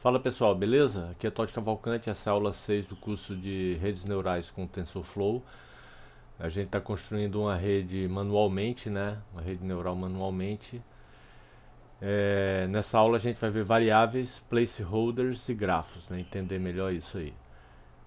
Fala pessoal, beleza? Aqui é Todd Cavalcante, essa é a aula 6 do curso de redes neurais com TensorFlow. A gente está construindo uma rede manualmente, né? Uma rede neural manualmente. Nessa aula a gente vai ver variáveis, placeholders e grafos, né? Entender melhor isso aí.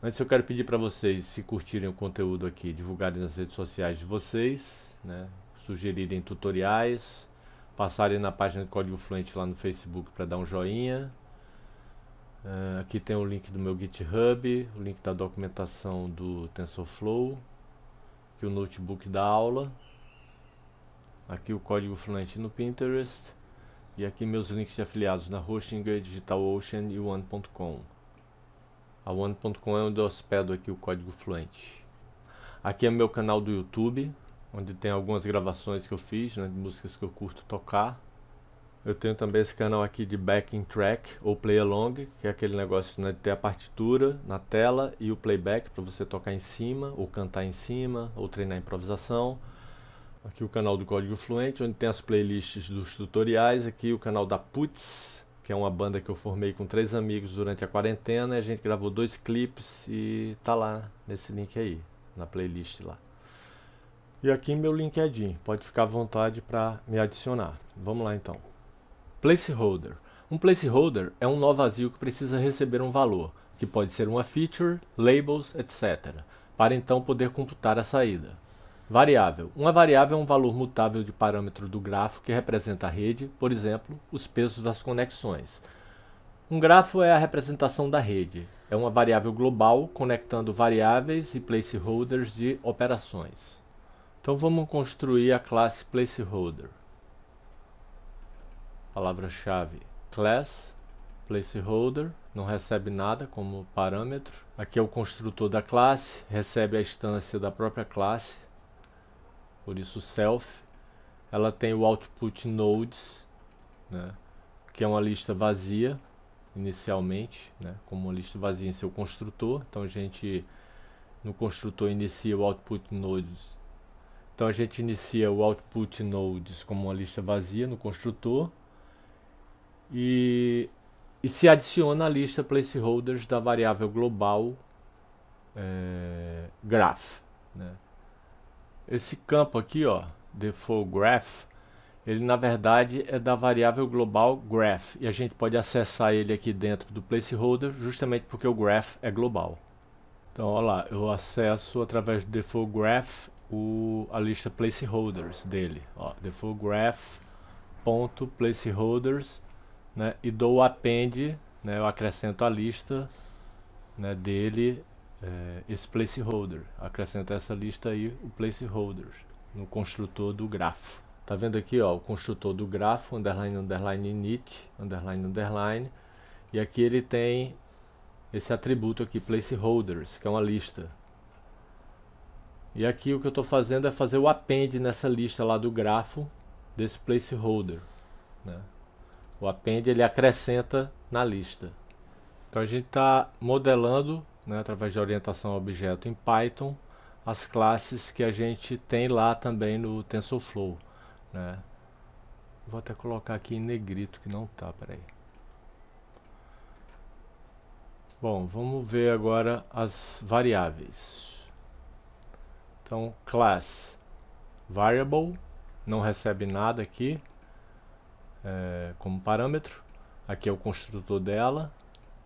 Antes eu quero pedir para vocês, se curtirem o conteúdo aqui, divulgarem nas redes sociais de vocês, né? Sugerirem tutoriais, passarem na página do Código Fluente lá no Facebook para dar um joinha. Aqui tem o link do meu GitHub, o link da documentação do TensorFlow, aqui o notebook da aula, aqui o Código Fluente no Pinterest e aqui meus links de afiliados na Hostinger, DigitalOcean e One.com. A One.com é onde eu hospedo aqui o Código Fluente. Aqui é meu canal do YouTube, onde tem algumas gravações que eu fiz, né, de músicas que eu curto tocar. Eu tenho também esse canal aqui de backing track ou play along, que é aquele negócio, né, de ter a partitura na tela e o playback para você tocar em cima, ou cantar em cima, ou treinar improvisação. Aqui o canal do Código Fluente, onde tem as playlists dos tutoriais. Aqui o canal da Putz, que é uma banda que eu formei com 3 amigos durante a quarentena. E a gente gravou 2 clipes e tá lá nesse link aí, na playlist lá. E aqui meu LinkedIn, pode ficar à vontade para me adicionar. Vamos lá então. Placeholder. Um placeholder é um nó vazio que precisa receber um valor, que pode ser uma feature, labels, etc., para então poder computar a saída. Variável. Uma variável é um valor mutável de parâmetro do grafo que representa a rede, por exemplo, os pesos das conexões. Um grafo é a representação da rede. É uma variável global conectando variáveis e placeholders de operações. Então vamos construir a classe placeholder. Palavra-chave class, placeholder, não recebe nada como parâmetro. Aqui é o construtor da classe, recebe a instância da própria classe, por isso self. Ela tem o output nodes, né, que é uma lista vazia inicialmente, né, como uma lista vazia em seu construtor. Então a gente no construtor inicia o output nodes. Então a gente inicia o output nodes como uma lista vazia no construtor. E se adiciona a lista placeholders da variável global graph, né? Esse campo aqui, ó, default graph, ele na verdade é da variável global graph e a gente pode acessar ele aqui dentro do placeholder justamente porque o graph é global. Então, olha lá, eu acesso através do default graph a lista placeholders dele, ó, default graph.placeholders, né, e dou o append, né, eu acrescento a lista, né, dele, esse placeholder, acrescento essa lista aí, o placeholder, no construtor do grafo. Tá vendo aqui, ó, o construtor do grafo, underline, underline, init, underline, underline, e aqui ele tem esse atributo aqui, placeholders, que é uma lista. E aqui o que eu estou fazendo é fazer o append nessa lista lá do grafo, desse placeholder, né. O append ele acrescenta na lista. Então a gente está modelando, né, através de orientação a objeto em Python, as classes que a gente tem lá também no TensorFlow, né. Vou até colocar aqui em negrito que não tá, peraí. Bom, vamos ver agora as variáveis. Então class variable, não recebe nada aqui como parâmetro. Aqui é o construtor dela,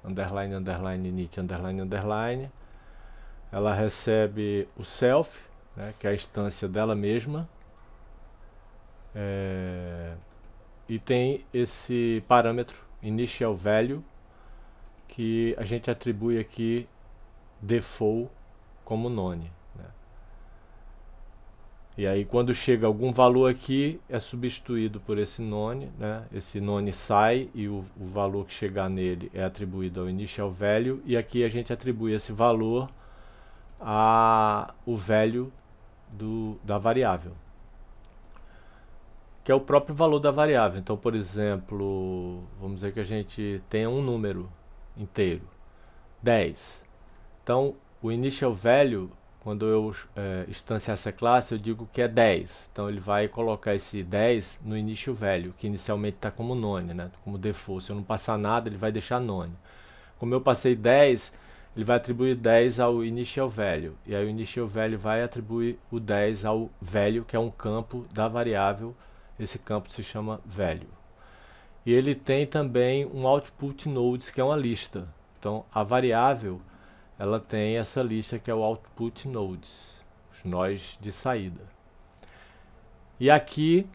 underline, underline, init, underline, underline. Ela recebe o self, né, que é a instância dela mesma, e tem esse parâmetro initial value que a gente atribui aqui default como none. E aí quando chega algum valor aqui, é substituído por esse none, né? Esse none sai e o valor que chegar nele é atribuído ao initial value. E aqui a gente atribui esse valor ao value da variável, que é o próprio valor da variável. Então, por exemplo, vamos dizer que a gente tenha um número inteiro, 10. Então, o initial value, quando eu instanciar essa classe, eu digo que é 10. Então ele vai colocar esse 10 no initial value, que inicialmente está como none, né? Como default. Se eu não passar nada, ele vai deixar none. Como eu passei 10, ele vai atribuir 10 ao initial value. E aí o initial value vai atribuir o 10 ao value, que é um campo da variável. Esse campo se chama value. E ele tem também um output nodes, que é uma lista. Então a variável, ela tem essa lista que é o output nodes, os nós de saída. E aqui,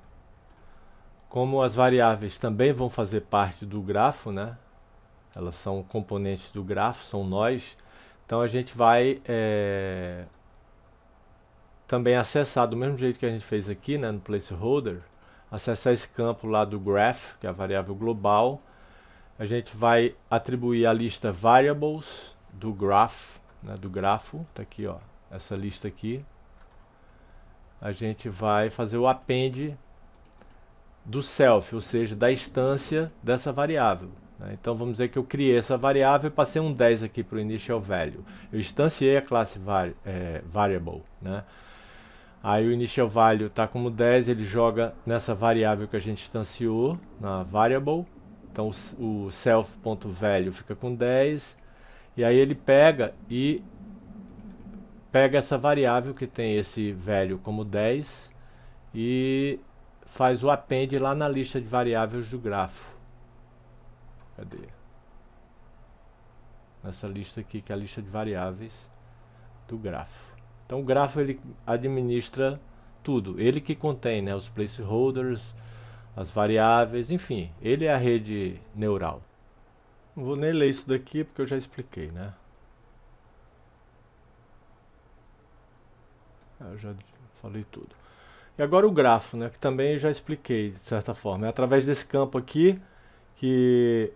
como as variáveis também vão fazer parte do grafo, né? Elas são componentes do grafo, são nós. Então a gente vai também acessar do mesmo jeito que a gente fez aqui, né, no placeholder, acessar esse campo lá do graph, que é a variável global. A gente vai atribuir a lista variables do graph, né, do grafo, tá aqui, ó, essa lista aqui. A gente vai fazer o append do self, ou seja, da instância dessa variável, né? Então vamos dizer que eu criei essa variável e passei um 10 aqui para o initial value. Eu instanciei a classe variable, né? Aí o initial value está como 10, ele joga nessa variável que a gente instanciou, na variable. Então o self.value fica com 10. E aí ele pega essa variável que tem esse value como 10 e faz o append lá na lista de variáveis do grafo. Cadê? Nessa lista aqui, que é a lista de variáveis do grafo. Então o grafo ele administra tudo. Ele que contém, né, os placeholders, as variáveis, enfim. Ele é a rede neural. Não vou nem ler isso daqui porque eu já expliquei, né? Eu já falei tudo. E agora o grafo, né? Que também eu já expliquei de certa forma. É através desse campo aqui que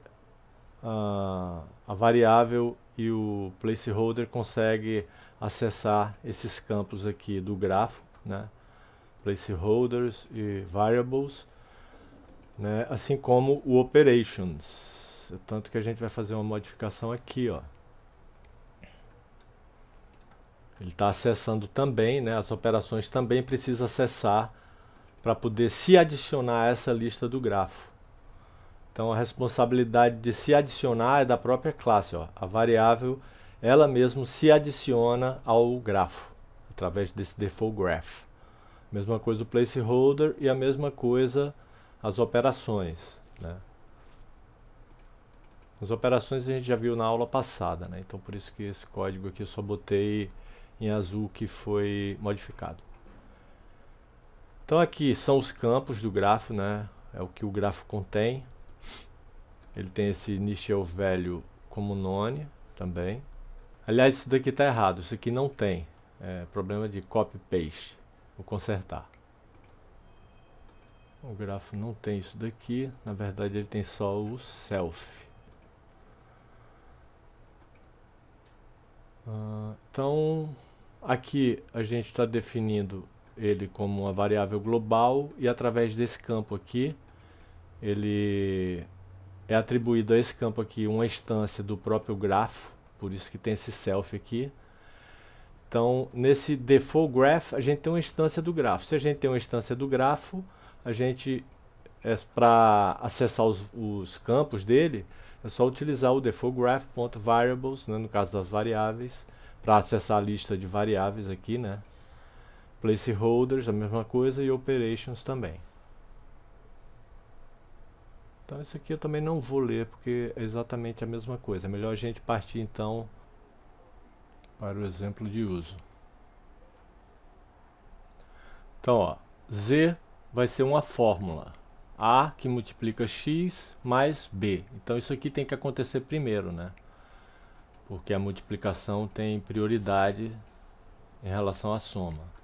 a variável e o placeholder consegue acessar esses campos aqui do grafo, né? Placeholders e variables, né? Assim como o operations. Tanto que a gente vai fazer uma modificação aqui, ó. Ele está acessando também, né? As operações também precisa acessar para poder se adicionar a essa lista do grafo. Então a responsabilidade de se adicionar é da própria classe, ó. A variável, ela mesma se adiciona ao grafo, através desse default graph. Mesma coisa o placeholder e a mesma coisa as operações, né? As operações a gente já viu na aula passada, né? Então por isso que esse código aqui eu só botei em azul que foi modificado. Então aqui são os campos do grafo, né? É o que o grafo contém. Ele tem esse initial value como none também. Aliás, isso daqui está errado, isso aqui não tem. É problema de copy-paste. Vou consertar. O grafo não tem isso daqui, na verdade ele tem só o self. Então, aqui a gente está definindo ele como uma variável global e através desse campo aqui, ele é atribuído a esse campo aqui uma instância do próprio grafo, por isso que tem esse self aqui. Então, nesse default graph, a gente tem uma instância do grafo. Se a gente tem uma instância do grafo, a gente, para acessar os campos dele, é só utilizar o default graph.variables, né, no caso das variáveis, para acessar a lista de variáveis aqui, né? Placeholders, a mesma coisa, e operations também. Então isso aqui eu também não vou ler, porque é exatamente a mesma coisa. É melhor a gente partir então para o exemplo de uso. Então, ó, Z vai ser uma fórmula. A que multiplica x mais b. Então isso aqui tem que acontecer primeiro, né? Porque a multiplicação tem prioridade em relação à soma.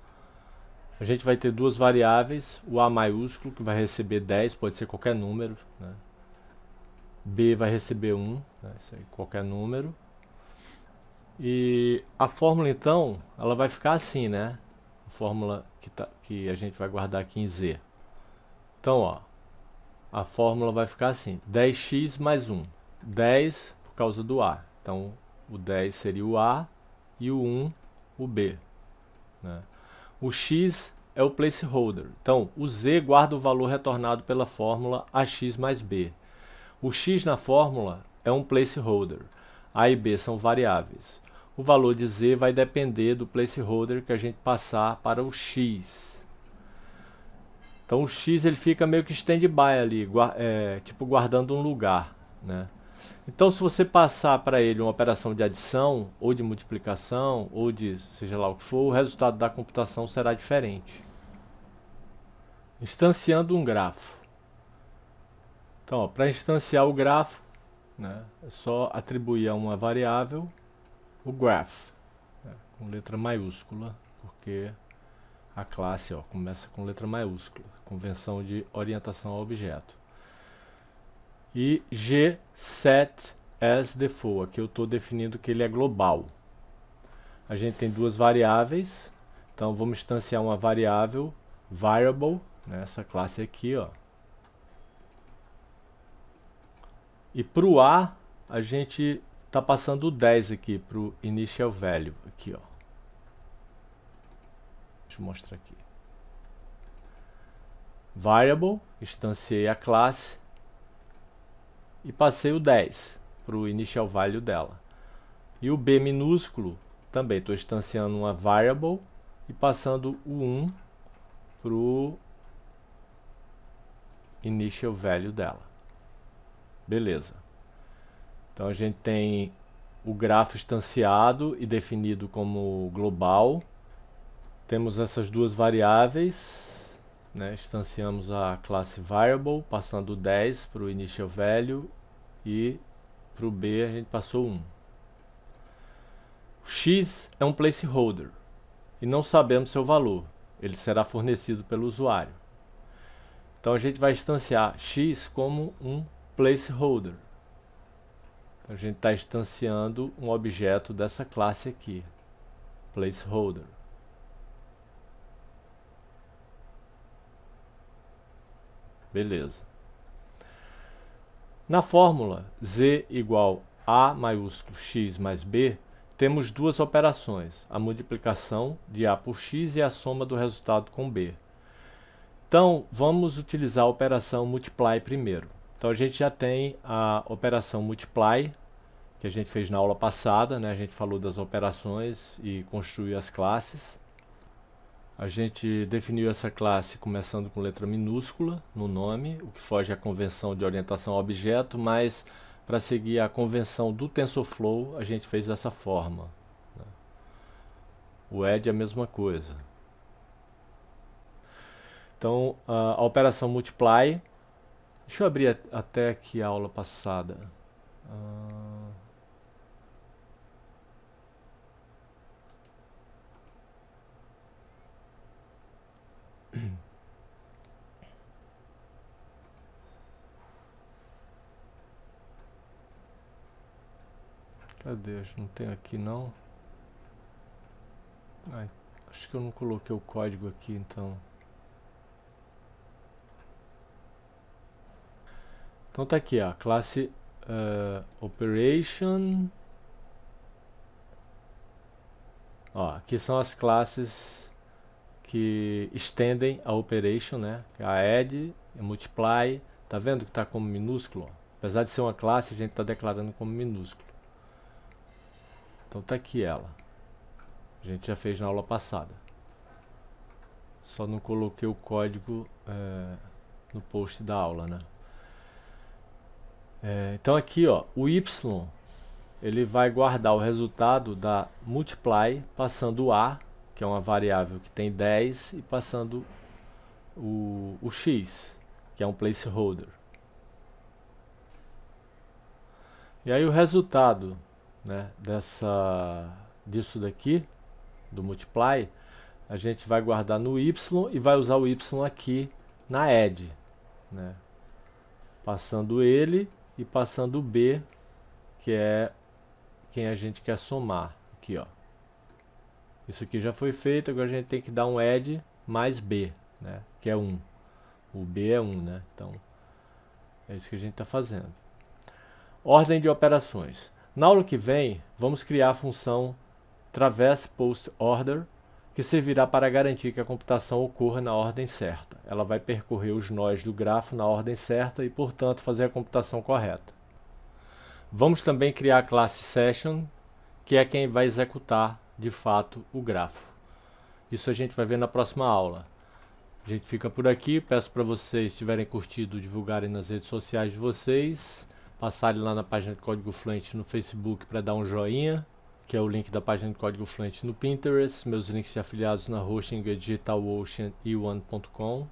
A gente vai ter duas variáveis, o A maiúsculo, que vai receber 10, pode ser qualquer número, né? B vai receber 1, né? Isso aí, qualquer número. E a fórmula então, ela vai ficar assim, né? A fórmula que a gente vai guardar aqui em Z. Então, ó, a fórmula vai ficar assim, 10x mais 1. 10 por causa do A. Então, o 10 seria o A e o 1 o B. né? O x é o placeholder. Então, o z guarda o valor retornado pela fórmula ax mais b. O x na fórmula é um placeholder. A e b são variáveis. O valor de z vai depender do placeholder que a gente passar para o x. Então, o x ele fica meio que stand-by ali, tipo guardando um lugar, né? Então, se você passar para ele uma operação de adição, ou de multiplicação, ou de seja lá o que for, o resultado da computação será diferente. Instanciando um grafo. Então, para instanciar o grafo, né, é só atribuir a uma variável o graph, né, com letra maiúscula, porque a classe começa com letra maiúscula, convenção de orientação ao objeto. E gSetAsDefault, aqui eu estou definindo que ele é global. A gente tem duas variáveis, então vamos instanciar uma variável variable, nessa classe aqui, ó. E para o A, a gente está passando o 10 aqui para o initial value, aqui, ó. Deixa eu mostrar aqui. Variable, instanciei a classe e passei o 10 para o initial value dela. E o B minúsculo, também estou instanciando uma variable e passando o 1 para o initial value dela. Beleza. Então a gente tem o grafo instanciado e definido como global. Temos essas duas variáveis, né? Instanciamos a classe variable, passando 10 para o initial value e para o B a gente passou 1. O x é um placeholder e não sabemos seu valor. Ele será fornecido pelo usuário. Então a gente vai instanciar x como um placeholder. Então, a gente está instanciando um objeto dessa classe aqui, placeholder. Beleza. Na fórmula z igual a maiúsculo x mais b, temos duas operações, a multiplicação de a por x e a soma do resultado com b. Então, vamos utilizar a operação multiply primeiro. Então, a gente já tem a operação multiply, que a gente fez na aula passada, né? A gente falou das operações e construiu as classes. A gente definiu essa classe começando com letra minúscula no nome, o que foge à convenção de orientação ao objeto, mas para seguir a convenção do TensorFlow, a gente fez dessa forma, né? O add é a mesma coisa. Então, a operação multiply. Deixa eu abrir até aqui a aula passada. Cadê? Não tem aqui não. Ai, acho que eu não coloquei o código aqui então. Então tá aqui, a classe operation. Ó, aqui são as classes que estendem a operation, né? A add, a multiply. Tá vendo que está como minúsculo? Ó. Apesar de ser uma classe, a gente está declarando como minúsculo. Então tá aqui ela. A gente já fez na aula passada. Só não coloquei o código no post da aula, né? Então aqui, ó, o y ele vai guardar o resultado da multiply passando o a, que é uma variável que tem 10, e passando o x, que é um placeholder. E aí o resultado, né, disso daqui, do multiply, a gente vai guardar no y e vai usar o y aqui na add, né, passando ele e passando o b, que é quem a gente quer somar. Aqui, ó. Isso aqui já foi feito, agora a gente tem que dar um add mais b, né, que é 1. O b é 1, né? Então, é isso que a gente está fazendo. Ordem de operações. Na aula que vem, vamos criar a função traverse post order que servirá para garantir que a computação ocorra na ordem certa. Ela vai percorrer os nós do grafo na ordem certa e, portanto, fazer a computação correta. Vamos também criar a classe Session, que é quem vai executar, de fato, o grafo. Isso a gente vai ver na próxima aula. A gente fica por aqui, peço para vocês, se tiverem curtido, divulgarem nas redes sociais de vocês, passarem lá na página de Código Fluente no Facebook para dar um joinha, que é o link da página de Código Fluente no Pinterest, meus links de afiliados na Hostinger, DigitalOcean e One.com.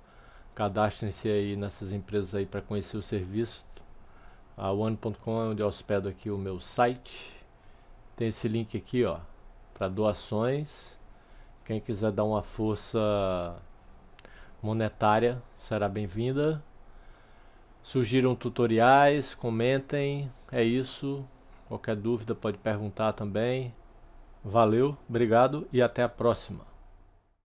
Cadastrem-se aí nessas empresas aí para conhecer o serviço. A One.com é onde eu hospedo aqui o meu site. Tem esse link aqui, ó, para doações. Quem quiser dar uma força monetária será bem-vinda. Surgiram tutoriais, comentem. É isso. Qualquer dúvida pode perguntar também. Valeu, obrigado e até a próxima.